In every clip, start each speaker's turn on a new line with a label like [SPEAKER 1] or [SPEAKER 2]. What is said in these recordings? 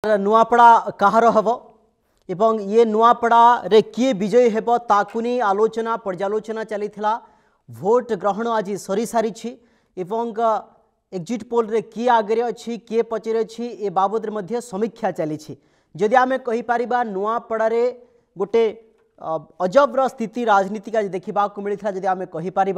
[SPEAKER 1] नुआपड़ा कहार हम एवं ये नुआपड़ा रे किए विजयी हेब ताकु नहीं आलोचना पर्यालोचना चली भोट ग्रहण आज सरी सारी एवं एग्जिट पोल रे किए आगे अच्छी किए पचरे अच्छी ए बाबद मध्य समीक्षा चली जदि आम कहीपर नुआपड़ा रे गोटे अजबर स्थिति राजनीतिक आज देखा मिलता जदि आम कहीपर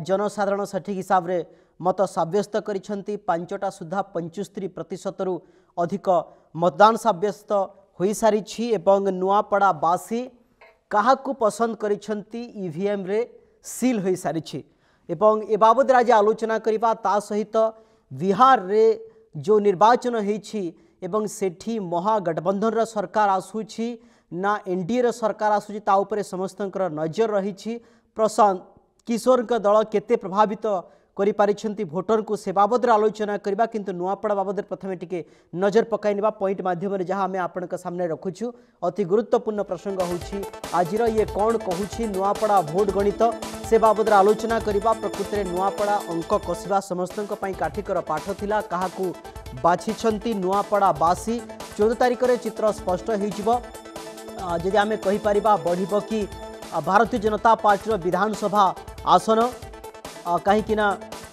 [SPEAKER 1] जनसाधारण सठिक हिसाब रे मत सब्यस्त करिसेंती 5टा सुधा 75% रु अधिक मतदान सब्यस्त हो सारी एवं नुआपड़ा बासी काहाकू पसंद करिसेंती ईवीएम रे सील हो सारी एवं ए बाबद आज आलोचना करबा ता सहित बिहार रे जो निर्वाचन होईछि एवं सेठी महागठबंधन रा सरकार आसुछि ना एनडीए रा सरकार आसुछि ता उपरे समस्तंकर नजर रही प्रशांत किशोर का दल केते प्रभावित करि पारिछंती भोटर को से बाबद आलोचना करबा किंतु नुआपड़ा बाबद प्रथमे टिके नजर पकाइनबा पॉइंट माध्यम रे जहां हमें आपन का सामने रखुछु अति गुरुत्वपूर्ण प्रसंग होछि आजिर ये कौन कहूछि नुआपड़ा भोट गणित से बाबद आलोचना करबा प्रकृति रे नुआपड़ा अंक कसिबा समस्तंक पई काठिकर पाठ थिला काहाकू बाछिछंती नुआपड़ा बासी 14 तारिख रे चित्र स्पष्ट होइजिबो जदि आमे कहि परिबा बढ़िबो कि भारतीय जनता पार्टी विधानसभा आसन कहीं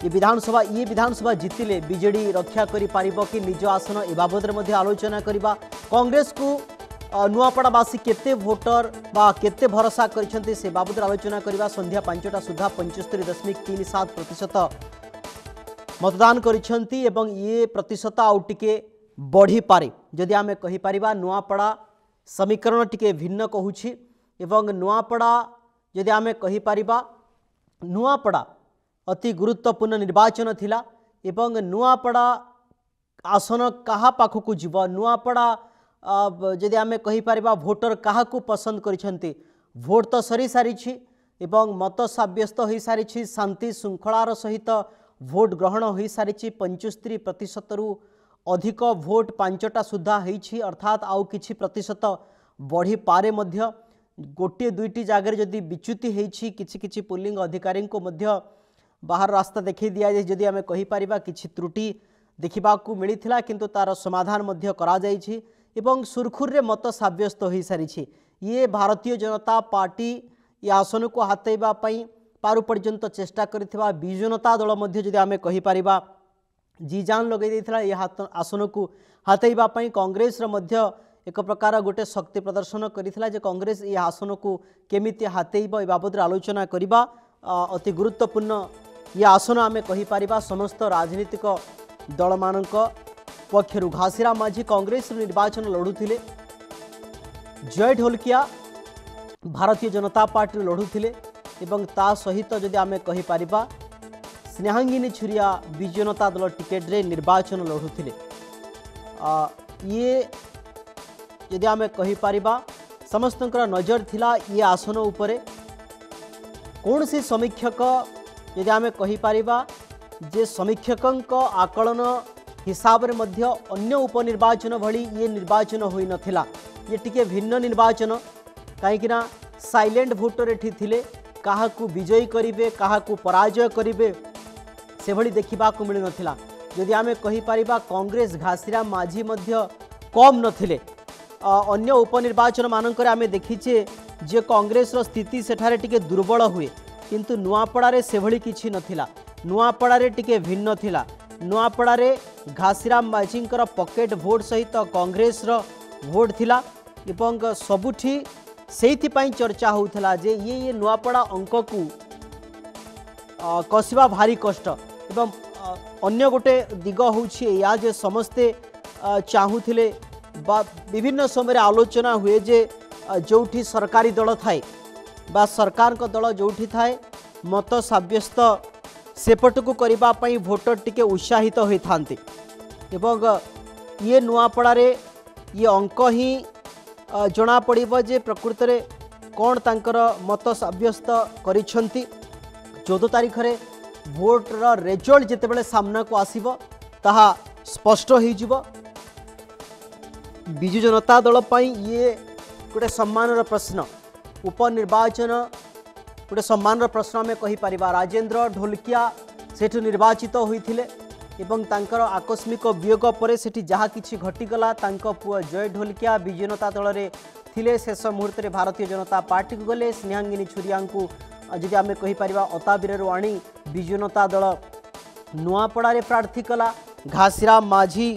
[SPEAKER 1] ये विधानसभा जीतिले बीजेडी रक्षा करि पारिबो कि निज आसन ए बाबद रे आलोचना करबा कांग्रेस को नुआपड़ावासी केते भोटर बा केते भरोसा करिसेंती से बाबद आलोचना करबा संध्या 5टा सुधा 75.37% मतदान करिसेंती एवं ये प्रतिशत आउ टिके बढ़ी पारे जदि आमे कहि परिबा नुआपड़ा समीकरण टिके भिन्न कहूछि एवं नुआपड़ा जदि आमे कहि परिबा नुआपड़ा अति गुरुत्वपूर्ण निर्वाचन थिला एवं नुआपड़ा आसन कहा पाखकू जीव नुआपड़ा जदि आमे कहि परिबा भोटर काहाकू पसंद करिसेंती भोट तो सरी सारी एवं मत सब्यस्त हो सारी शांति श्रृंखलार सहित भोट ग्रहण हो सारी 75% रु अधिक भोट 5टा सुधा होइछि अर्थात आउ किछि प्रतिशत बढ़ी पारे मध्य गोटे दुईटी जगह जदि विच्युति होइछि किछि किछि पोलिंग अधिकारी को मध्य बाहर रास्ता देखै दिया जाय जदि आमे कहि परिबा किछि त्रुटि देखिबाकू मिलिथिला किंतु तार समाधान मध्य करा जायछि एवं सुरखुर रे मत सब्यस्त हो सारी ये भारतीय जनता पार्टी ये आसन को हातेबा पई पारु पर्यंत चेष्टा करिथिबा बिजु जनता दल मध्य जदि आमे कहि परिबा जी जान लगे देथिला ये आसन को हातेबा पई कांग्रेस रे मध्य एक प्रकार गोटे शक्ति प्रदर्शन करिथिला जे कांग्रेस ये आसन को केमिति हातेइबो ए बाबद आलोचना करिबा अति गुरुत्वपूर्ण ये आसन आमे कहि परिबा समस्त राजनीतिक दल मानक पक्षरु घासीराम माझी कांग्रेस निर्वाचन लड़ुथिले जय ढोलकिया भारतीय जनता पार्टी लड़ुथिले एवं ता सहित जदि आमे कहि परिबा स्नेहांगिनी छुरिया बिजु जनता दल टिकेट रे निर्वाचन लड़ुथिले ये यदि आमे कहि परिबा समस्तंकर नजर थिला ये आसन उपरे कौन सी समीक्षक यदि आमे कहि परिबा जे समीक्षकंक आकलन हिसाब रे मध्य अन्य उपनिर्वाचन भली ये निर्वाचन होई नथिला ये टिके भिन्न निर्वाचन काईकिना साइलेंट वोटर एठी थिले काहाकू विजयी करिवे काहाकू पराजय करिवे से भली देखिबा को मिल नथिला यदि आमे कहि परिबा कांग्रेस घासीराम माझी मध्य कम नथिले अन्य उपनिर्वाचन मानकर आमे देखिछे जे कांग्रेस रो स्थिति सेठारे टिके दुर्बल हुए किंतु नुआपड़ा रे सेभली किछि नथिला नुआपड़ा रे टिके भिन्न थिला नुआपड़ा रे घासीराम माझींकर पॉकेट वोट सहित कांग्रेस रो वोट थिला एवं सबुठी सेइथि पई चर्चा होउथला जे ये नुआपड़ा अंक को कसिबा भारी कष्ट एवं अन्य गोटे दिग होउछि या जे समस्ते चाहूथिले बा विभिन्न समय आलोचना हुए जे जोठी सरकारी दल थाए बा सरकार को दल जोठी थाए मत सब्यस्त सेपट को करिबा पई भोटर टिके उत्साहित होई थांती एवं ये नुआपड़ा रे ये अंक ही जना पड़िबो जे प्रकृत रे कोन तांकर मत सब्यस्त करिसंती 14 तारिख रे भोट रो रिजल्ट जेते बेले सामना को आसीबो ताहा स्पष्ट होई जिवो बिजु जनता दल पई ये गोटे सम्मान प्रश्न उपनिर्वाचन गोटे सम्मान प्रश्न में कहि परिबा राजेंद्र ढोलकिया सेठु निर्वाचित होइथिले एवं तांकर आकस्मिक वियोग पर सेठी जहाँ किछि घटीगला तांको पुआ जय ढोलकिया विजु जनता दल रे थिले शेष मुहूर्त रे भारतीय जनता पार्टी को गले स्नेहांगिनी छुरिया को जदि आमे कहि परिबा अताबीर आनी विजु जनता दल नुआपड़ा प्रार्थी कला घासीराम माझी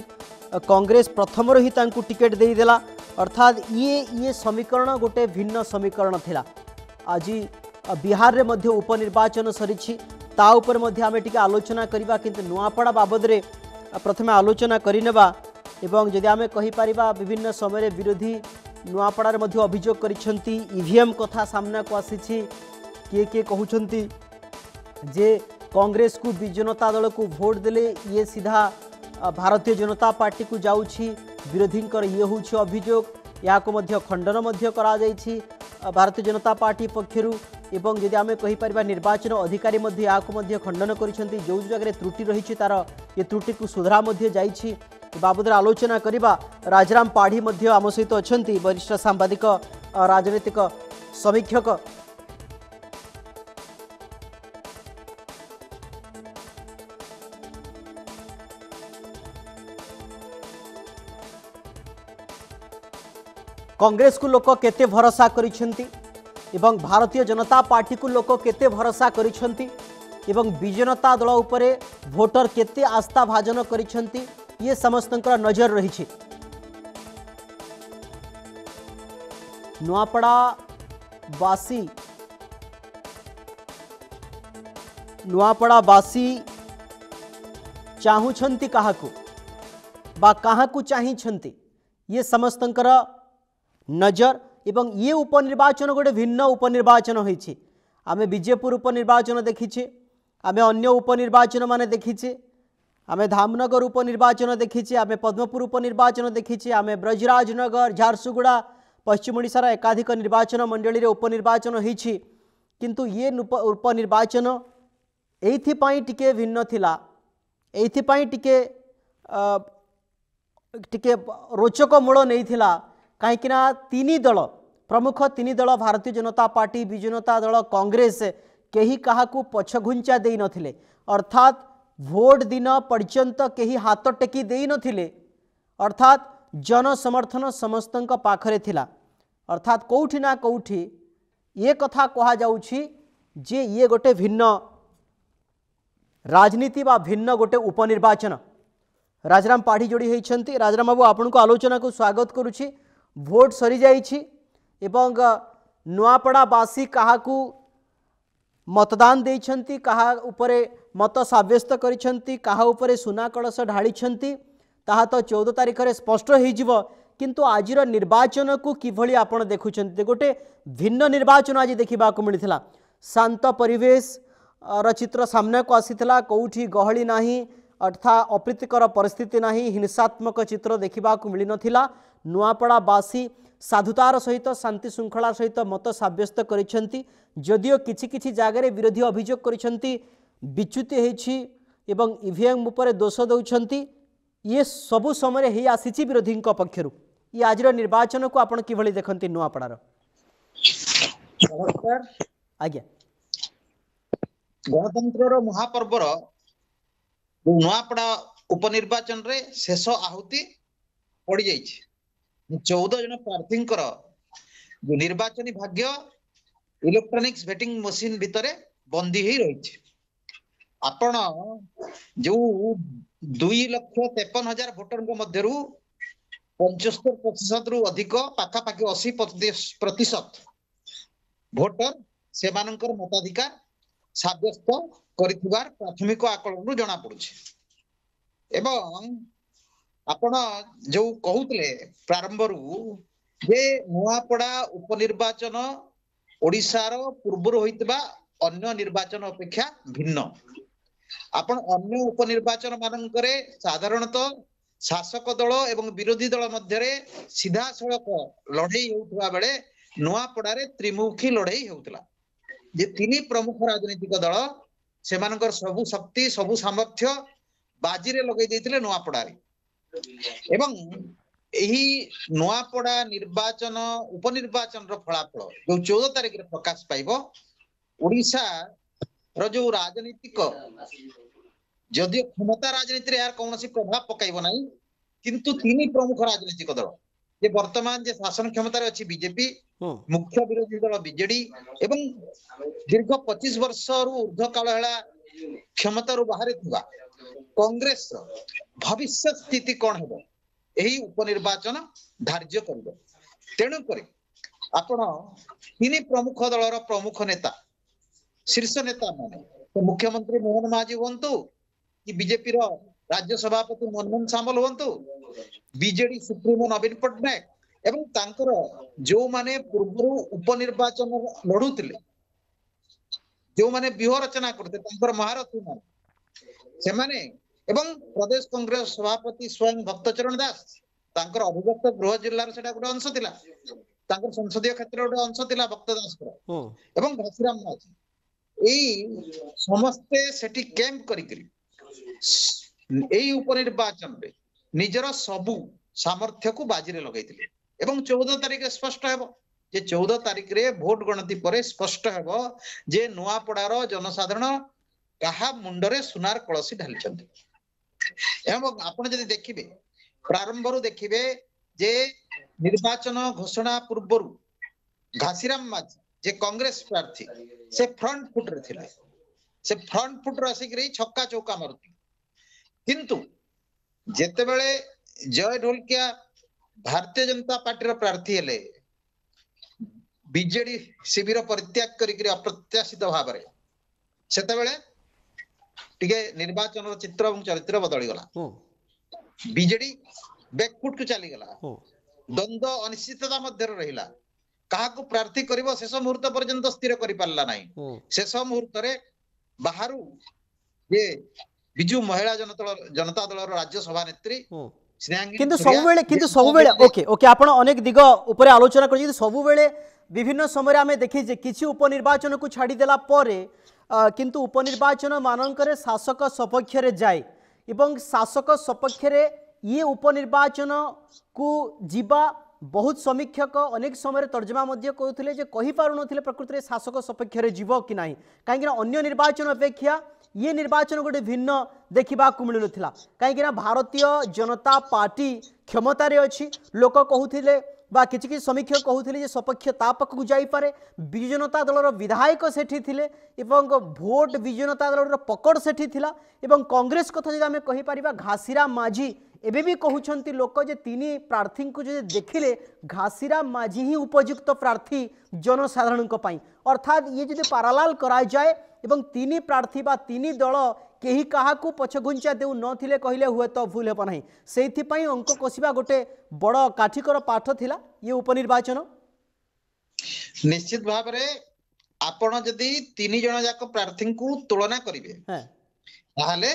[SPEAKER 1] कांग्रेस प्रथम ही तांकु टिकेट देदेला अर्थात ये समीकरण गोटे भिन्न समीकरण थिला। आज बिहार रे मध्य उपनिर्वाचन सरी ता उपर मध्य आमे टिके आलोचना करिबा किंतु नुआपड़ा बाबद रे प्रथमे आलोचना करिनेबा एवं जदि आमे कहि परिबा विभिन्न समय विरोधी नुआपड़ा रे मध्य अभियोग करिसेंती ईवीएम कथा सामना को आसीछि किए कहउछंती जे कांग्रेस को विजु जनता दल को भोट देले ये सीधा भारतीय जनता पार्टी को जाउछि विरोधी ये हूँ अभियोग या खंडन करा जाइछि भारतीय जनता पार्टी पक्षरु एवं जदि आमे कहि परिबा निर्वाचन अधिकारी या खंडन करिसेंती जो जगह त्रुटि रही तार ये त्रुटि को सुधारा जाइछि बाबद आलोचना करिबा राजाराम पाढ़ी आम सहित अछंती वरिष्ठ सांबादिक राजनीतिक समीक्षक। कांग्रेस को लोक केते भरोसा करिसेंती एवं भारतीय जनता पार्टी को लोक केते भरोसा करिसेंती एवं विजु जनता दल उपरे भोटर केते आस्था भाजन करिसेंती ये समस्तंकर नजर रही। नुआपड़ा बासी चाहुछंती काहाकू बा काहाकू चाहिछंती ये समस्तंकर नजर एवं ये उपनिर्वाचन गोटे भिन्न उपनिर्वाचन होइछि। आमे विजयपुर उपनिर्वाचन देखिछे, आमे अन्य उपनिर्वाचन माने देखिछे, आमे धामनगर उपनिर्वाचन देखिछे, आमे पद्मपुर उपनिर्वाचन देखिछे, आमे ब्रजराजनगर झारसुगुड़ा पश्चिम ओडिशार एकाधिक निर्वाचन मंडली रे उपनिर्वाचन होइछि किंतु ये उपनिर्वाचन एइथिपाई टिके भिन्न थिला एइथिपाई टिके रोचक मूल नहीं थिला कहीं तीन दल प्रमुख तीन दल भारतीय जनता पार्टी विजु जनता दल कांग्रेस कहीं क्या पछघुंचा दे नथिले अर्थात भोट दिन पर्यंत कहीं हाथ टेकी दे नथिले अर्थात जन समर्थन समस्त पाखरे थिला अर्थात कौठी ना कौठी ये कथा कहा जाउछि जे ये गोटे भिन्न राजनीति बा भिन्न गोटे उपनिर्वाचन। राजाराम पाढ़ी जोड़ी होती राजाराम बाबू आपन को आलोचना को स्वागत करुछि। भोट सरी जाइछि एवं नुआपड़ावासी काहाकू मतदान देइछंती काहा उपरे मत साब्यस्त करिछंती काहा उपरे सुना कलश ढाळिछंती ताहा तो 14 तारिख रे स्पष्ट हो जिवो किंतु आजिर निर्वाचन को किभली आपण देखुछंती गोटे भिन्न निर्वाचन आज देखिबा को मिलिथिला शांत परिवेश र चित्र सामने को आसीथिला कोठी गहली नाही अर्थात अप्रीतिकर परिस्थिति नाही हिंसात्मक चित्र देखिबा को मिली नथिला। नुआपड़ावासी साधुतार सहित शांति श्रृंखला सहित मत साब्यस्त करिसेंती जदियो किछि किछि जागरे विरोधी अभियोग करिसेंती विच्युति हेछि एवं ईवीएम उपरे दोष दउछंती ये सबु समय हे आसीछि विरोधी पक्षरु ये आजिर निर्वाचन को आपण किभली देखंती नुआपड़ार। आज्ञा
[SPEAKER 2] गणतंत्र महापर्वर नुआपड़ा उपनिर्वाचन रे शेष आहुति पड़ जाइए 14 जन प्रार्थी जो निर्वाचन भाग्य इलेक्ट्रॉनिक्स वोटिंग मशीन भितर बंदी ही रही आपण जो 2,53,000 भोटर मध्य 75% रु अधिक पाखापाखि 80% भोटर से मताधिकार साब्यस्त करिथिबार प्राथमिक आकलन जना पड़ुछि एवं आपण जो कहूतले प्रारंभ जे नुआपड़ा उपनिर्वाचन ओडिशार पूर्वर होइतबा अन्य निर्वाचन अपेक्षा भिन्न आपण अन्य उपनिर्वाचन मानकरे साधारणतः शासक दल एवं विरोधी दल मध्य सीधा सड़क लड़ाई होउतबा बेले नुआपड़ारे त्रिमुखी लड़ाई होउतला जे तीन प्रमुख राजनीतिक दल सेमानकर सबु शक्ति सबु सामर्थ्य बाजी रे लगै दैथिले नुआपड़ारे एवं एही नुआपड़ा निर्वाचन उपनिर्वाचन रो फलाफल जो 14 तारिख रे प्रकाश पाइबो ओडिशा रो जो राजनीतिक जदियो क्षमता राजनीति रे यार कौनसी प्रभाव पकाइबो नाही किंतु तीन प्रमुख राजनीतिक दल जे वर्तमान जे शासन क्षमता रे अछि बीजेपी मुख्य विरोधी दल बीजेडी एवं दीर्घ 25 वर्ष रु ऊर्ध्व काल हेला क्षमता रु बाहर थिबा कांग्रेस भविष्य स्थिति कौन हेबो एही उपनिर्वाचन धार्य करबो तेणु करी आपण तीन प्रमुख दलर प्रमुख नेता शीर्ष नेता माने तो मुख्यमंत्री मोहन माझी हुंतु कि बीजेपी रो राज्य सभापति मनमोहन सामल हुंतु बीजेडी सुप्रीमो नवीन पटनायक एवं तांकर जो माने पूर्व उपनिर्वाचन लड़ुतिले जो माने व्यूह रचना करते तांकर महारथी माने से माने एवं प्रदेश कांग्रेस सभापति स्वयं भक्तचरण दास तांकर अभिव्यक्त गृह जिल्ला रे सेटा गुटे अंश थिला तांकर संसदीय क्षेत्र गुटे अंश थिला भक्त दास को एवं घासीराम माझी एई समस्ते सेठी कैंप करी एई उपनिर्वाचन रे निजर सबु सामर्थ्य को बाजी रे लगैतिले एवं 14 तारिख स्पष्ट हेबो जे 14 तारिख रे भोट गणति परे स्पष्ट हेबो जे नुआपड़ार जनसाधारण कहा मुंडरे सुनार कलसी ढालिछन्ति एवं आपण जदि देखिबे प्रारंभ रु देखिबे जे निर्वाचन घोषणा पूर्वरु घासीराम माझी जे कांग्रेस प्रार्थी से फ्रंट फुट रे थिले से फ्रंट फुट रे आसी गई छक्का चौका मारुती किंतु जेते बेले जय ढोलकिया भारतीय जनता पार्टी रो प्रार्थी हेले बीजेडी शिविर परित्याग करी अप्रत्याशित भाव रे सेते बेले टिके निर्वाचन रो चित्र और चरित्र बदली गला बीजेडी बैकफुट को चली गला द्वंद्व अनिश्चितता मध्य रहिला कहा को प्रार्थी करिवो शेष मुहूर्त पर्यंत स्थिर करि पारला नाही शेष मुहूर्त रे बाहरु जे बिजू महिला जनता दल राज्य सभा नेत्री
[SPEAKER 1] किंतु सबुबेले ओके ओके आपण अनेक दिग ऊपर आलोचना कर सबुबेले विभिन्न समय आमे देखि जे किछि उपनिर्वाचन को छाड़ी देला परे किंतु उपनिर्वाचन मानकर शासक सपक्ष रे जाय एवं शासक सपक्ष रे ये उपनिर्वाचन को जीवा बहुत समीक्षक अनेक समय तर्जमा कहते जे कहि पारु नथिले प्रकृति रे शासक सपक्ष रे जीव कि नाही काहेकि अन्य निर्वाचन अपेक्षा ये निर्वाचन गोटे भिन्न देखा मिलू ना कहीं भारतीय जनता पार्टी क्षमतार अच्छी लोक कहते बा किसी समीक्षक कहते सपक्ष ता पाखक जापे विजु जनता दलर विधायक सेठी थिले एवं भोट विजु जनता दलर पकड़ सेठी थिला एवं कांग्रेस कथा जब आम कहीपर घासीराम माझी एबे भी कहउछंती लोक जे तीन प्रार्थी को जो देखिले घासीराम माझी ही उपयुक्त प्रार्थी जनसाधारण अर्थात ये जो पारालाल करा जाए एवं तीन प्रार्थी बा तीन दल केही काहाकू पछघुंचा देउ नथिले कहिले हुए तो भूल हेब नाही सेइथिपई अंक कसिबा गोटे बड़ काठिकर पाठ थिला ये उपनिर्वाचन
[SPEAKER 2] निश्चित भाव रे आपण जदी तीन जण जाक प्रार्थी को तुलना करिवे ताहाले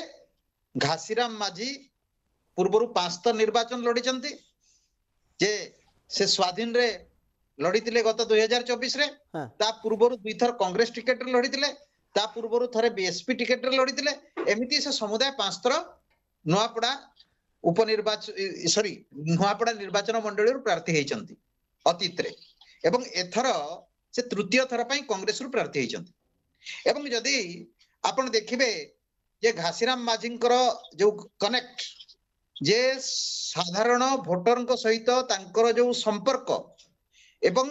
[SPEAKER 2] घासीराम माझी पूर्वरु 5 तर निर्वाचन लड़ीचंती जे से स्वाधीन रे लड़ीतिले गत 2024 रे ता पूर्वरु 2 थर कांग्रेस टिकेट रे लड़ीतिले ता पूर्वरु थरे बीएसपी टिकेट रे लड़ीतिले एमिति से समुदाय 5 थर नुआपड़ा उपनिर्वाचन सॉरी नुआपड़ा निर्वाचन मंडली प्रार्थी हेचंती अतीत रे एवं एथर से तृतीय थर पई कांग्रेस रु प्रार्थी हेचंती एवं जदी आपण देखिबे जे घासीराम माझींकर जो कनेक्ट जे साधारण भोटर सहित तांकर जो संपर्क एवं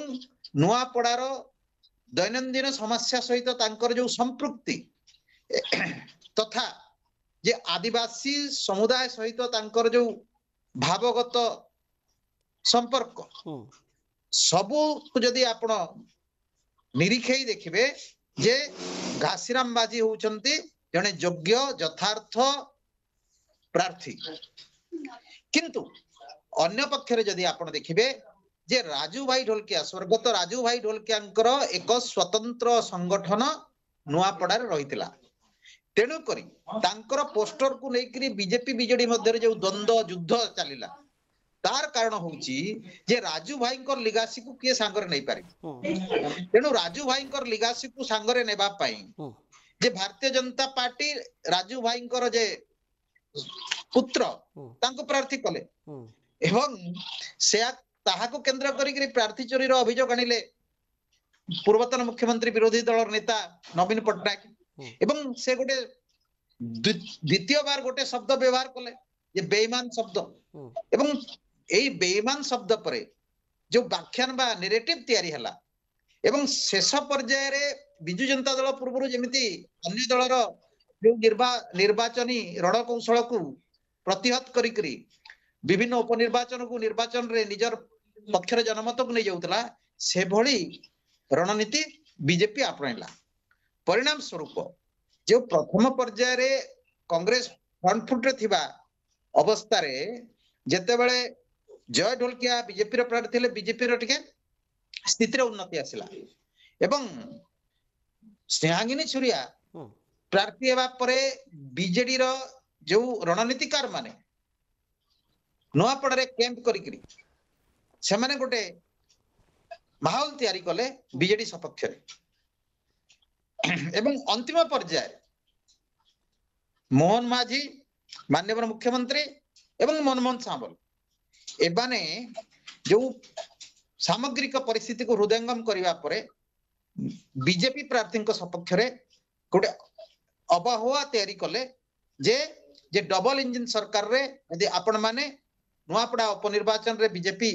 [SPEAKER 2] नुआपड़ार दैनंदिन समस्या सहित तांकर जो संपृक्ति तथा जे आदिवासी समुदाय सहित तांकर जो भावगत संपर्क सबु जदि आपण निरीक्षे देखिबे जे घासीराम माझी होउचंती जने योग्य यथार्थ प्रार्थी किंतु अन्य पक्षरे जदि आपण देखिबे जे राजू भाई ढोलकिया स्वर्गत राजू भाई ढोलकियांकर एक स्वतंत्र संगठन नुआपड़ार रहितिला तेणु करी तांकर पोस्टर को लेकरी बीजेपी बीजेडी मध्य जो द्वंद्व युद्ध चलिला तार कारण होउची जे राजू भाईंकर लिगासी को किए सांगरे नहीं पारे तेणु राजू भाईंकर लिगासी को सांगरे नेबा पाई जे भारतीय जनता पार्टी राजू भाईंकर जे पुत्र तांको प्रार्थी कले एवं से ताहाको केंद्र करी प्रार्थी चोरीर अभियोग आनिले पूर्वतन मुख्यमंत्री विरोधी दल नेता नवीन पटनायक एवं से गोटे द्वितीय बार गोटे शब्द व्यवहार कले ये बेईमान शब्द एवं एई बेईमान शब्द परे जो व्याख्यान बा नैरेटिव तैयारी हला एवं शेष पर्याय रे बिजु जनता दल पूर्व जेमिति अन्य दलर जो निर्वाचनी रणकौशल को प्रतिहत करी विभिन्न उपनिर्वाचन को निर्वाचन रे निजर पक्षर जनमत को नहीं जाउतला से भली रणनीति बीजेपी आपणैला परिणाम स्वरूप जो प्रथम पर्याय रे कांग्रेस फ्रंट फुट रे थिबा अवस्था रे जेते बेले जय ढोलकिया बीजेपी रो प्रार्थी थिले बीजेपी रो टिके स्थिति रे उन्नति आसिला एवं स्नेहांगिनी छुरिया प्रार्थी हेबा परे बीजेडी रो जो रणनीतिकार माने नोआपड़ा कैंप करी से माने गोटे माहौल तैयारी कले बीजेडी सपक्ष एवं अंतिम पर्याय मोहन माझी माननीय मुख्यमंत्री एवं मनमोहन सावल एबाने जो सामग्रिक परिस्थिति को हृदयंगम करने परे बीजेपी प्रार्थी सपक्ष गोटे अबहुआ तैयारी कले जे जे डबल इंजिन सरकार रे यदि आपण माने नुआपड़ा उपनिर्वाचन रे बीजेपी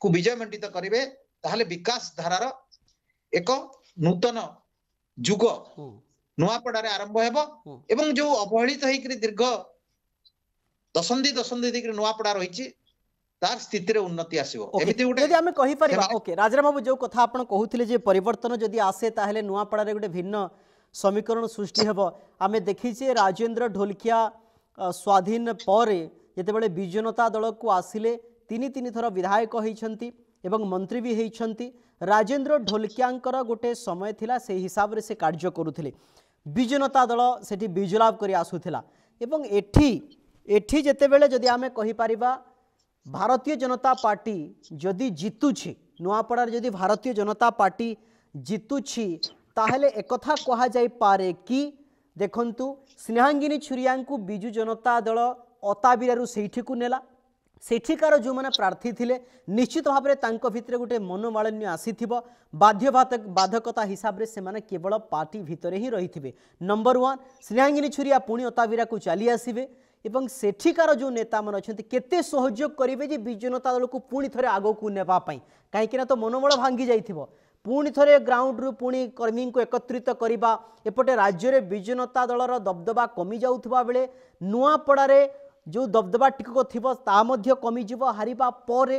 [SPEAKER 2] को विजय मंडित करिवे ताहले विकास धारार एक नूतन जुग नुआपड़ा रे आरंभ हेबो एवं जो अवहेलित होइकरी दीर्घ दशंधि दिकरी नुआपड़ा रहिछि तार स्थिति रे उन्नति आसीबो एमिति उडे
[SPEAKER 1] यदि हम कहि परिबा ओके राजराम बाबू जो कथा आपण कहउथिले जे परिवर्तन जदि आसे ताहले नुआपड़ा रे गोटे भिन्न समीकरण सृष्टि हेबो आमे देखिछे राजेंद्र ढोलकिया स्वाधीन पर जेतेबेले बिजु जनता दल को आसिले तीन थर विधायक होइछंती एवं मंत्री भी होइछंती राजेंद्र ढोलकियांकर गोटे समय थिला से हिसाब रे से कार्य करुथिले बिजु जनता दल सेठी बिजुलाभ करी आसुथिला एवं एठी जेतेबेले जदि आमे कहि परिबा भारतीय जनता पार्टी जदि जितुछि नुआपड़ा जदि भारतीय जनता पार्टी जितुछि ताहले एकथा कहा जाई पारे कि देखंतु स्नेहांगिनी छुरिया को बिजु जनता दल अताबिरारु सेठी को नेला सेठिकार जो मैंने प्रार्थी थिले निश्चित भाव में भितर गोटे मनोमालिन्य आसीथिबो बाध्यकता हिसाब से माने केवल पार्टी भितर ही रही थे नंबर 1 स्नेहांगिनी छुरिया पुणी अताबिरा को चली आसवे एवं सेठिकार जो नेता मन अच्छा केते सहयोग करेंगे जे बिजु जनता दल को पुणी थे आग को नेबाई कहीं तो मनोबल भांगी जाइथिबो पुणी थे ग्राउंड रु पुणी कर्मी को एकत्रित करवा एपटे राज्य में बिजु जनता दलर दबदबा कमी जाउथबा बेले नुआपड़ा जो दबदबा टिक थिबो ता मध्य कमी जीवो हारिबा परे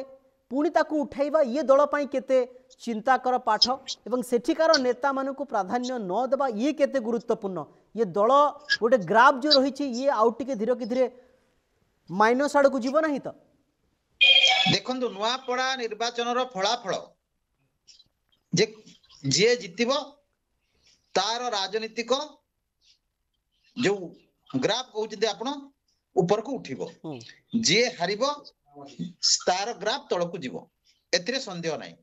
[SPEAKER 1] पुणी ताकू उठाइबा ये दल पई केते चिंताकर पाठ एवं सेठिकार नेता मानू प्राधान्य न देबा ये केते गुरुत्वपूर्ण ये दल गोटे ग्राफ जो रही ये आउ टिके धीरे माइनस आड़ को जीव नहीं तो
[SPEAKER 2] देखंतु नुआपड़ा निर्वाचन रो फलाफल जे जे जितिबो तार राजनीतिक जो ग्राफ कहउछि आपण ऊपर को उठिबो जे हारिबो तार ग्राफ तळ को जीवो एथिरे संदेह नाही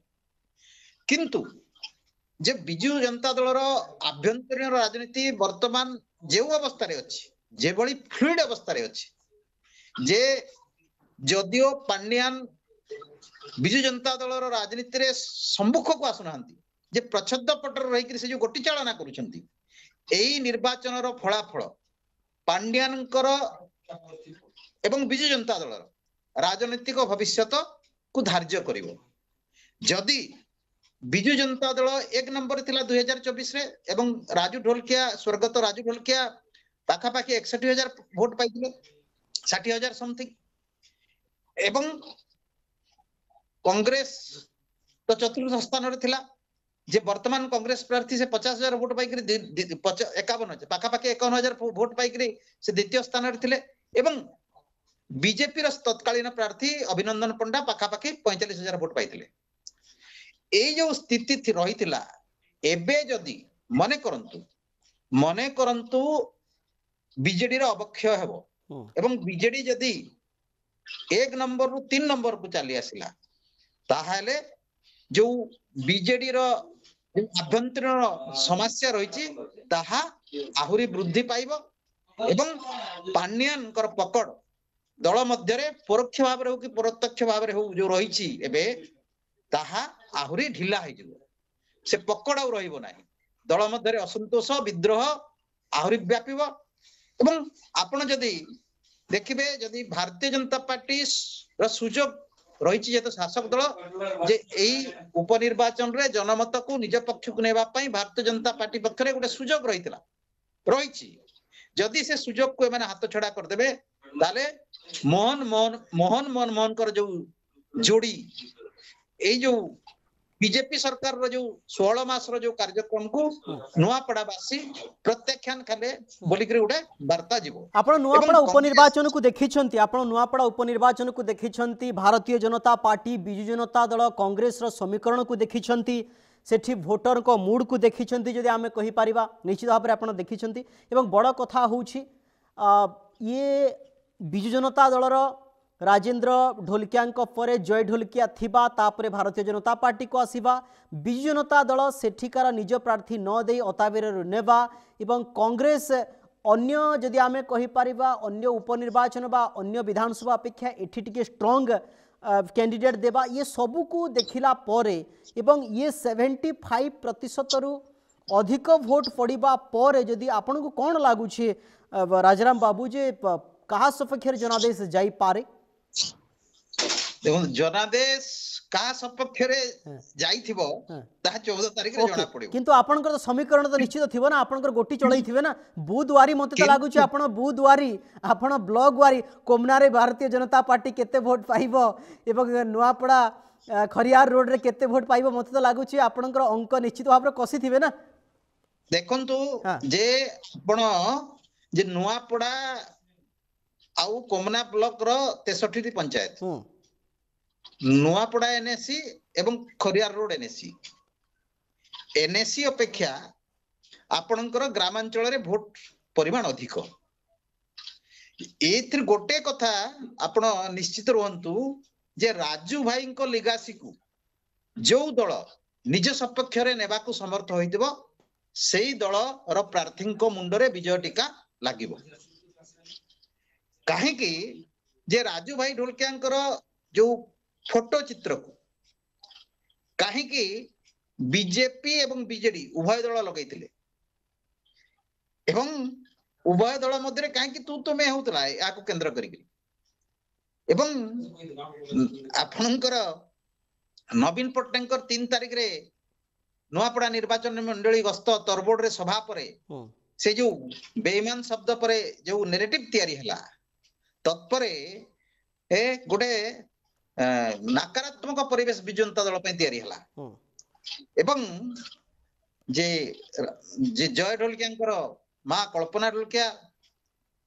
[SPEAKER 2] किंतु जे बिजु जनता दलर आभ्यंतरीण राजनीति वर्तमान जे अवस्था रे अछि जे बळी फ्लूइड अवस्था रे अछि जे जदियो पांड्यान बिजु जनता दलर राजनीति रे सम्मुख को आसुनांती जे प्रच्छद पटर रही कि से जो गोटी चालना करूछंती एई निर्वाचन रो फलाफल पांड्यानकर एवं बिजु जनता दलर राजनीतिक भविष्यत को धार्य करिवो जदि बिजु जनता दल 1 नंबर थिला 2024 रे एवं राजू ढोलकिया स्वर्गत राजू ढोलकिया पाखा पाखी 61,000 वोट पाइथिले 60,000 समथिंग एवं कांग्रेस तो चतुर्थ स्थान रे थिला जे वर्तमान कांग्रेस प्रार्थी से 50,000 वोट पाइकरी 51,000 पाखा पाखी 51,000 वोट पाइकरी से द्वितीय स्थान रे थिले एवं बीजेपी तत्कालीन प्रार्थी अभिनंदन पंडा पाखा पाखी 45,000 वोट पाइथिले एई जो स्थिति रही थिला एबे जदी मने करंतु बीजेडी रो अवक्षय हेबो एवं बीजेडी जदी 1 नंबर रु 3 नंबर को चली आसिला ताहाले जो बीजेडी रो आभ्यंतरीण समस्या रही ताहा आहुरी वृद्धि पाइबो एवं पांड्यान कर पकड़ दल मध्य परोक्ष भाव रे हो कि प्रत्यक्ष भाव रे हो जो रही एबे ताहा आहुरी ढिला हो से पकड़ आउ रहिबो नाही दल मध्य असंतोष विद्रोह आहुरी व्यापीबो ଏବଂ ଆପଣ ଯଦି ଦେଖିବେ ଯଦି ଭାରତୀय जनता पार्टी ର ସୁଯୋଗ ରହିଛି ଯେହେତୁ ଶାସକ ଦଳ ଯେ ଏଇ ଉପନିର୍ବାଚନରେ ଜନମତକୁ ନିଜ ପକ୍ଷକୁ ନେବା ପାଇଁ ଭାରତୀୟ जनता पार्टी ପକ୍ଷରେ ଗୋଟେ ସୁଯୋଗ ରହିଛି ଯଦି ସେ ସୁଯୋଗକୁ ଏମାନେ ହାତ ଛଡା କରିଦେବେ ତାହେଲେ ମୋହନଙ୍କର ଯୋଉ ଯୋଡି ଏଇ ଯୋଉ बीजेपी सरकार रो जो 16 मास रो जो कार्यक्रम को नुआपड़ावासी प्रत्याख्यान खाले बोली करी उडे वार्ता जीवो
[SPEAKER 1] आपण नुआपड़ा उपनिर्वाचन को देखिछंती आपण नुआपड़ा उपनिर्वाचन को देखिछंती भारतीय जनता पार्टी बिजु जनता दल कांग्रेस रो समीकरण को देखिछंती सेठी भोटर को मूड को देखिछंती जदि आमे कहि परिबा निश्चित भाव आपण देखिछंती एवं बड़ कथा होउछि ये बिजु जनता दल रो राजेंद्र ढोलकिया परे जय ढोलकिया थिबा तापरे भारतीय जनता पार्टी को आसीबा बिजु जनता दल सेठिकार निज प्रार्थी न दे अताबेर नेबा एवं कांग्रेस अन्य जदि आमे कहि परिबा अन्य उपनिर्वाचन बा अन्य विधानसभा अपेक्षा एठी टिके स्ट्रांग कैंडिडेट देबा ये सबू को देखिला परे एवं ये 75% रु अधिक भोट पड़िबा परे जदि आपन को कोन लागु छे राजाराम बाबू जे कहा सपक्षर जनादेश जाई पारे
[SPEAKER 2] देखो जनादेश का सपक्ष रे जाइथिबो ता 14 तारिख रे जणा पड़िबो
[SPEAKER 1] किंतु आपनकर तो समीकरण तो निश्चित थिबो ना आपनकर गोटी चलै थिबे ना बुधवारी मते तो लागु छै आपण बुधवारी आपण ब्लॉग वारी कोमना रे भारतीय जनता पार्टी केते वोट पाइबो एवं नुआपड़ा खरियार रोड रे केते वोट पाइबो मते तो लागु छै आपनकर अंक निश्चित भाव रे कसी थिबे ना
[SPEAKER 2] देखंतु जे आपण जे नुआपड़ा आउ कोमना ब्लॉक रो 63 टी पंचायत नुआपड़ा एनएससी एवं खरियार रोड एनएससी अपेक्षा आपणकर ग्रामांचल रे भोट परिमाण अधिक एथि गोटे कथा आपण निश्चित रहंतु जे राजू भाई को लिगासी को जो दल निज सपक्ष रे नेबा को समर्थ होइतिबो सेही दल रो प्रार्थी को मुंडरे विजय टीका लागिबो कहीं जे राजू भाई ढोलकिया जो फोटो चित्र को कहीं बीजेपी एवं बीजेडी उभय दल लगैतिले एवं उभय दल मध्य कहीं तू तो मैं होतला या को केंद्र करिकरी एवं आपनकर नवीन पट्टनायक 3 तारिख रे नुआपड़ा निर्वाचन मंडली गस्त तरबोर्ड रे सभा परे से जो बेईमान शब्द परे जो नैरेटिव तैयारी हला तत्परे ए गोटे नकारात्मक परिवेश बिजु जनता दल पे तैयारी हला एवं जे जे जय ढोलकिया मां कल्पना ढोलकिया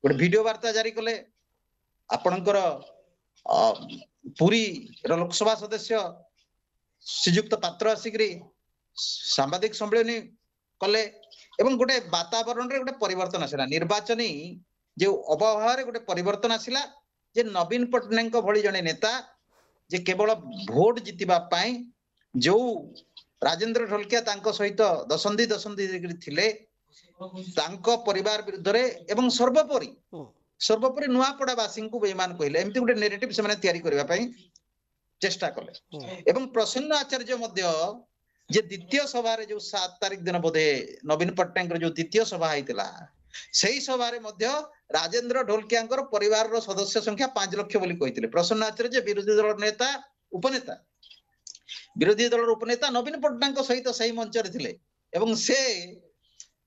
[SPEAKER 2] गोटे वीडियो वार्ता जारी कले आपणकर पुरी लोकसभा सदस्य श्रीयुक्त पात्र आसिकरी सांबादिक सम्मेलन कले एवं गोटे वातावरण रे गोटे परिवर्तन आसला निर्वाचनी जो अभाव गोटे परिवर्तन आसला जे नवीन पट्टनायक भली जने नेता जे केवल भोट जितिबा पाई जो राजेंद्र ढोलकिया तांको सहित दशंधी थिले तांको परिवार विरुद्ध रे एवं सर्वोपरि नुआपड़ावासी को बेईमान कहले एमती गोटे नैरेटिव से माने तैयारी करबा पाई चेष्टा कले एवं प्रसन्न आचार्य मध्य जे द्वितीय सभा रे जो 7 तारिख दिन बोधे नवीन पट्टनायक जो द्वितीय सभा आइतिला सेही सभा रे मध्य राजेंद्र ढोलकिया परिवार रो सदस्य संख्या 5 लाख बोली कहितिले प्रसन्न आचार्य विरोधी दल नेता उपनेता नवीन पट्टनायक सहित सही मंच रे थिले एवं से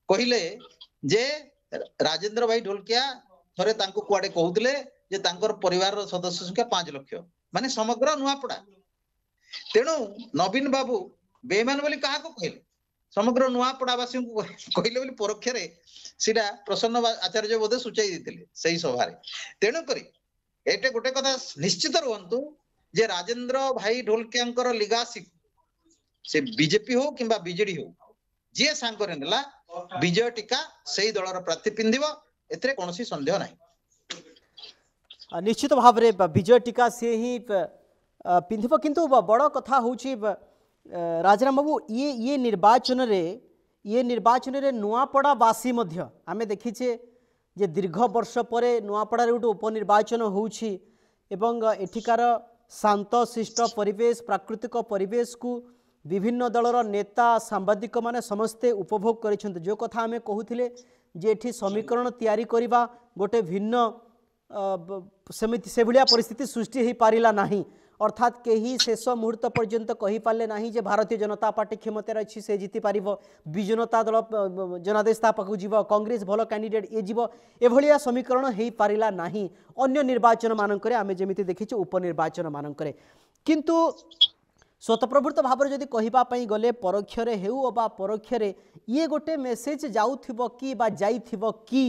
[SPEAKER 2] कहिले जे राजेंद्र भाई ढोलकिया थरे तांको कुआडे कहउतिले जे तांकर परिवार रो सदस्य संख्या 5 लाख माने समग्र नुआपड़ा तेणु नवीन बाबू बेईमान बोली कहा को कहले समग्र नुआपड़ावासी को कहले बोली परोक्ष रे सीधा प्रसन्न आचार्य बोधे सूचाई देथिले सही सभा रे तेणु करी एटे गोटे कथा निश्चित रहंतु जे राजेंद्र भाई ढोलकिया लिगासी से बीजेपी हो किंबा बीजेडी हो जे सांगरे नेला विजय टीका सही दलर प्रार्थी पिंदिबो एथरे कोनोसी संदेह नाही
[SPEAKER 1] निश्चित भाव रे विजय टीका से ही पिंदिबो किंतु बड़ कथा होची राजाराम बाबू ये निर्वाचन रे नुआपड़ावासी मध्य आमे देखिछे जे दीर्घ वर्ष पर नुआपड़ा रे उपनिर्वाचन होउछि एवं एठिकार शांत शिष्ट परिवेश प्राकृतिक परिवेश को विभिन्न दलर नेता सांबादिक माने समस्ते उपभोग करिसेंत जो कथा आमे कहूथिले जे एठी समीकरण तैयारी करिबा गोटे भिन्न सेमिति से भलिया परिस्थिति सृष्टि हो पारिला नहीं अर्थात कहीं शेष मुहूर्त पर्यंत कही पारे ना जे भारतीय जनता पार्टी क्षमतार अच्छी से जीति पार विजु जनता दल जनादेश पाखु जीव कांग्रेस भल कैंडिडेट ये जीव एभलिया समीकरण हो पारिला नहीं अन्य निर्वाचन मानक आम जमी देखीचे उपनिर्वाचन मानक किंतु स्वतःप्रवृत्त भाव जदि कहवाई गले परोक्षरे हेउ बा परोक्षरे ये गोटे मेसेज जाउथिबो कि बा जाइथिबो कि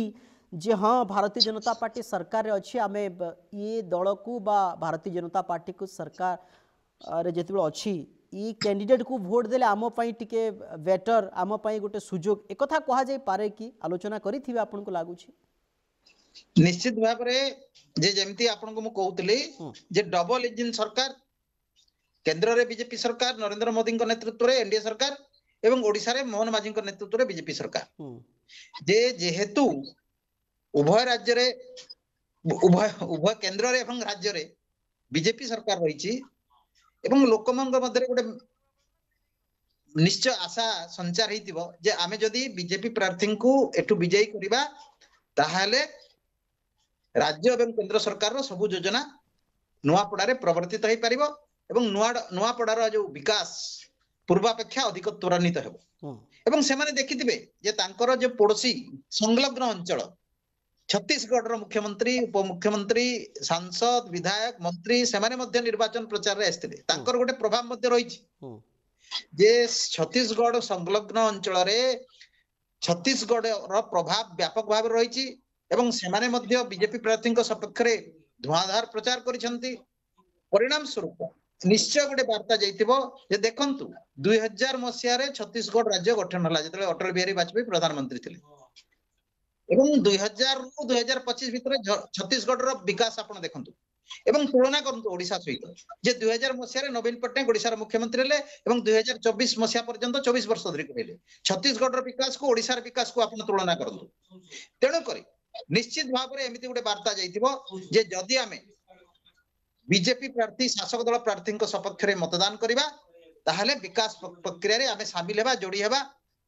[SPEAKER 1] जे हाँ भारतीय जनता पार्टी सरकार अच्छी आम ये दल को बा भारतीय जनता पार्टी को सरकार जिते अच्छी ये कैंडिडेट को भोट देले आम टिके बेटर आम गोटे सुजोग एक कथा कह जाई पारे कि आलोचना करिथिबे आपन को लागुछि
[SPEAKER 2] निश्चित भाव जे जेमती आपन को मु कहउतली जे डबल इंजन सरकार केंद्र रे बीजेपी सरकार नरेंद्र मोदी नेतृत्व रे एनडीए सरकार एवं ओडिशा रे मोहन माझी नेतृत्व रे बीजेपी सरकार जे जेहेतु उभय राज्य रे उभय केंद्र रे एवं राज्य रे बीजेपी सरकार रही एवं लोकमंग मध्य गोटे निश्चय आशा संचार होइतिबो जे आमे जदी बीजेपी प्रार्थी को एठु विजयी करिबा ताहाले राज्य एवं केंद्र सरकार रो सब योजना नुआपड़ा रे प्रवर्तित होई परिबो एवं नुआपड़ा रो जो विकास पूर्वापेक्षा अधिक त्वरान्वित हेबो एवं सेमाने देखिथिबे जे तांकर जो पड़ोसी संलग्न अंचल छत्तीसगढ़ रो मुख्यमंत्री उपमुख्यमंत्री सांसद विधायक मंत्री सेमाने मध्य निर्वाचन प्रचार रे आस्थिले तांकर गोटे प्रभाव मध्य रहिछि जे छत्तीसगढ़ संलग्न अंचल रे छत्तीसगढ़ रो प्रभाव व्यापक भाव रहिछि एवं सेमाने मध्य बीजेपी प्रार्थी सपक्ष रे धुआंधार प्रचार करिसंती परिणाम स्वरूप निश्चय गोटे वार्ता जाइथिबो जे देखंतु 2000 मसिया रे छत्तीसगढ़ राज्य गठन हला जेतले अटल बिहारी वाजपेयी प्रधानमंत्री थिले एवं 2000 रु 2025 भितर छत्तीसगढ़ रो विकास आपण देखंतु एवं तुलना करंतु ओडिशा सहित जे 2000 मसिया रे नवीन पट्टनायक ओडिशा रो मुख्यमंत्री हेले एवं 2024 मसिया पर्यंत 24 वर्ष धरि कहिले छत्तीसगढ़ रो विकास को ओडिशा रो विकास को आपण तुलना करंतु तेणु करी निश्चित भाव रे एमिति गोटे वार्ता जाइथिबो जे जदि आमे बीजेपी प्रार्थी शासक दल प्रार्थी सपक्ष रे मतदान करिबा ताहाले विकास प्रक्रिया रे आमे शामिल हेबा जोड़ी हेबा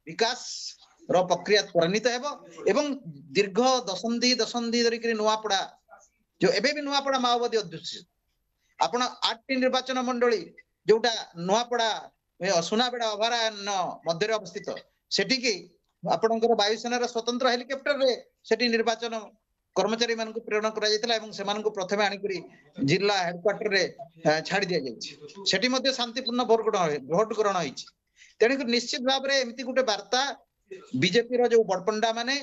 [SPEAKER 2] विकास रो प्रक्रिया त्वरान्वित हेबो एवं दीर्घ दशंधि धरि कि नुआपड़ा जो एबे भी नुआपड़ा माओवादी अध्युषित आपण 8टी निर्वाचन मंडली जोटा नुआपड़ा सुनाबेड़ा अभयारण्य मध्य अवस्थित सेठी की आपणकर वायुसेना रो स्वतंत्र हेलिकॉप्टर रे सेठी निर्वाचन कर्मचारी मान प्रेरण करा जायतिला एवं सेमान को प्रथमे आनी करी जिला हेडक्वार्टर रे छाड़ी दिया जायछि सेठी मध्ये शांतिपूर्ण भोट ग्रहण होइछि तेणु निश्चित भाव रे एमिति गुटे वार्ता बीजेपी रो जो बड़पंडा माने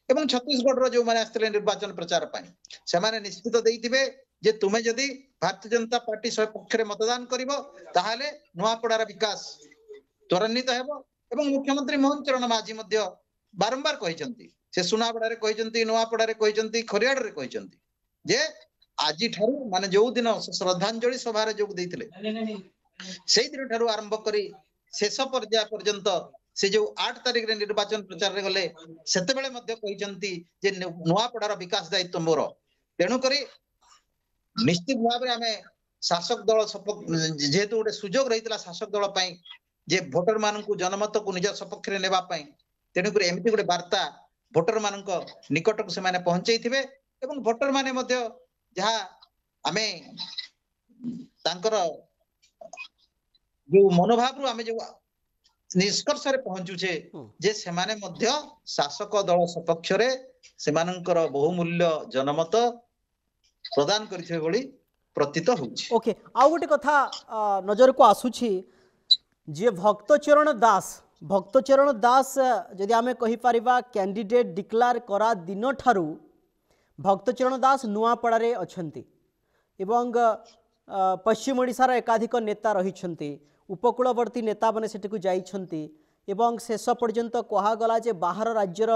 [SPEAKER 2] एवं छत्तीसगढ़ रो जो माने आस्थिले निर्वाचन प्रचार पाई से माने निश्चित देइतिबे जे तुमे जदी भारतीय जनता पार्टी सपक्ष रे मतदान करिवो ताहाले नुआपड़ार विकास त्वरान्वित हेबो एवं मुख्यमंत्री मोहन चरण माझी मध्ये बारंबार कहिसंती से सुनाबड़ा रे कहिसंती नुआपड़ा रे कहिसंती खरियाड़ रे कहिसंती जे आजि ठारू माने जो दिन श्रद्धांजलि सभा रे जोग देइथिले सेई दिन ठारू आरंभ करी शेष पर्याय पर्यंत से जो 8 तारिख रे निर्वाचन प्रचार रे गले सेते बेले मध्ये कहिसंती जे नुआपड़ार विकास दायित्व मोर तेणु करी निश्चित भाव रे हमें शासक दल जेहेतु गोटे सुजोग रहितला शासक दल पई जे भोटर माननकु जनमत को निज सपक्ष रे नेबा पई तेणु करी एमिति गोटे वार्ता भोटर मानक निकट को से माने पहुंचैथिबे एवं भोटर माने मध्ये जहा आमे तांकर जो मनोभाव रु आमे जो निष्कर्ष रे पहुंचुछे जे से माने मध्ये शासक दल सपक्ष रे से मानकर बहुमूल्य जनमत प्रदान करिथे बळी प्रतीत होउछि
[SPEAKER 1] ओके आ गोटे कथा नजर को आसुछि जे भक्तचरण दास जदि आमे कहि परिबा कैंडिडेट डिक्लेयर करा दिन ठारू भक्तचरण दास नुआपड़ा रे अछंती एवं पश्चिम ओडिशार एकाधिक नेता रहिछंती उपकूलवर्ती नेता माने सेठी को जाइछंती एवं शेष पर्यंत कहागला जे बाहर राज्यर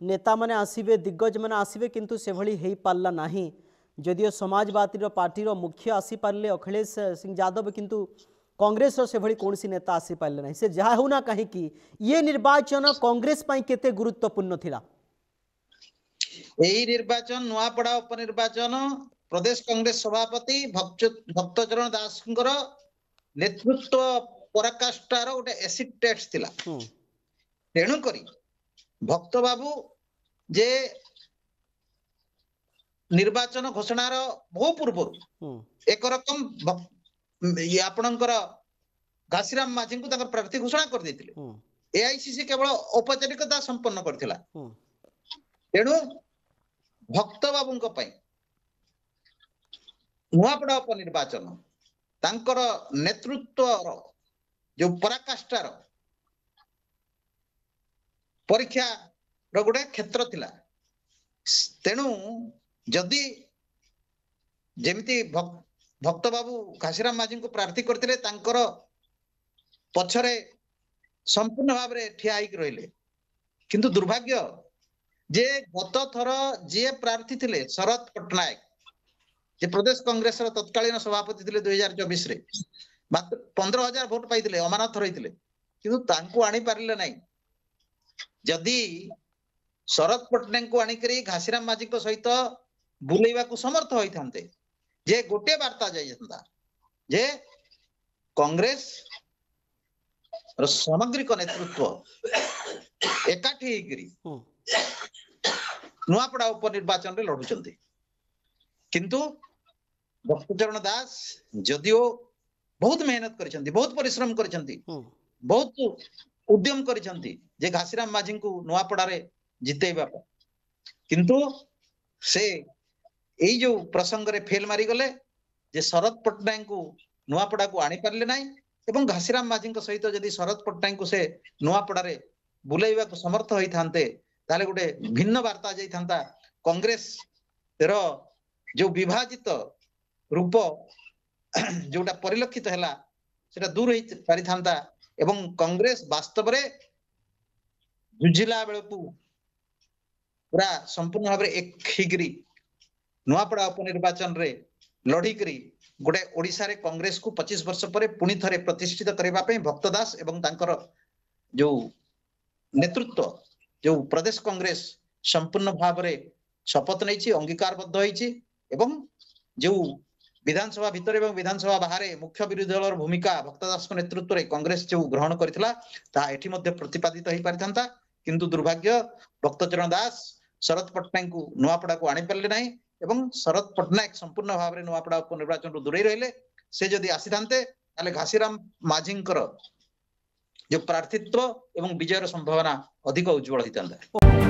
[SPEAKER 1] नेता माने आसीबे दिग्गज माने आसीबे किंतु से भली हेई पारला नाही जदियो समाजवादी पार्टी मुख्य आसी पारले अखिलेश सिंह यादव किंतु कांग्रेस से भली कौन सी नेता आसी पारले नाही से जहा होना कहीं कि ये निर्वाचन कांग्रेस पाई केते गुरुत्वपूर्ण थिला
[SPEAKER 2] एही निर्वाचन नुआपड़ा उपनिर्वाचन प्रदेश कांग्रेस सभापति भक्तचरण दासଙ୍କର नेतृत्व पराकाष्ठार गोटे एसिड टेस्ट थिला तेणु करी भक्त बाबू जे निर्वाचन घोषणार बहु पूर्व एक रकम आपणकर घासीराम माझी को प्रार्थी घोषणा कर देथिले एआईसीसी केवल औपचारिकता संपन्न करथिला तेणु भक्त बाबूंको पई नुआपड़ा उपनिर्वाचन तांकर नेतृत्व जो पराकाष्ठार परीक्षा रो गोटे क्षेत्र थिला तेणु जदि जेमिति भक्त बाबू घासीराम माझी को प्रार्थी करथिले तांकर पछरे संपूर्ण भाव रे ठिया आइक रहिले किंतु दुर्भाग्य जे गत थर जे प्रार्थी थिले शरद पट्टनायक जे प्रदेश कांग्रेस रो तत्कालीन सभापति थिले 2024 रे मात्र 15,000 वोट पाइथिले अमानत रहिथिले किंतु तांको आनी पारिले नै जदि शरद पट्टनायक को आनी करी घासीराम माझी को सहित बुलेइबा को समर्थ होइथांते जे गोटे वार्ता जाय जंदा जे कांग्रेस सामग्रिक नेतृत्व एकाठी हेकरी नुआपड़ा उपनिर्वाचन रे लढुचंती किंतु भक्तचरण दास जदिओ बहुत मेहनत करिसंती बहुत परिश्रम करिसंती बहुत उद्यम करिसंती जे घासीराम माझी को नुआपड़ा रे जितेइबा किंतु से एई जो प्रसंग रे फेल मारी गले जे शरद पट्टनायक को नुआपड़ा को आनी पारले नाही एवं घासीराम माझी को सहित जदि शरद पट्टनायक को से नुआपड़ा रे बुलेइबा को समर्थ होई थांते ताले गोटे भिन्न वार्ता जाई थांता कांग्रेस रो जो विभाजित रूप जोटा परिलक्षित हैला सेटा दूर होई पारि थांता एवं कांग्रेस वास्तव रे जुजिला बेलकू पूरा संपूर्ण भाव रे एक हिगरी नुआपड़ा उपनिर्वाचन रे लढी करी गोटे ओडिसा रे कांग्रेस को 25 वर्ष परे पुणी थरे प्रतिष्ठित करबा पे भक्तदास एवं तांकर जो नेतृत्व जो प्रदेश कांग्रेस संपूर्ण भाव रे शपथ नै छी अंगीकारबद्ध होई छी एवं जो विधानसभा भीतर एवं विधानसभा बाहर मुख्य विरोधी दलर भूमिका भक्तदास को नेतृत्व रे कांग्रेस जो ग्रहण करथिला ता एठी मध्ये प्रतिपादित होई पारिथांता किंतु दुर्भाग्य भक्तचरण दास शरद पट्टनायक को नुआपड़ा को आनी पारले नाही एवं शरद पट्टनायक संपूर्ण भाव रे नुआपड़ा उपनिर्वाचन रु दूरे रहले से जदि आसीथांते ताले घासीराम माझींकर जो प्रार्थित्व एवं विजयर संभावना अधिक उज्जवल हितांता।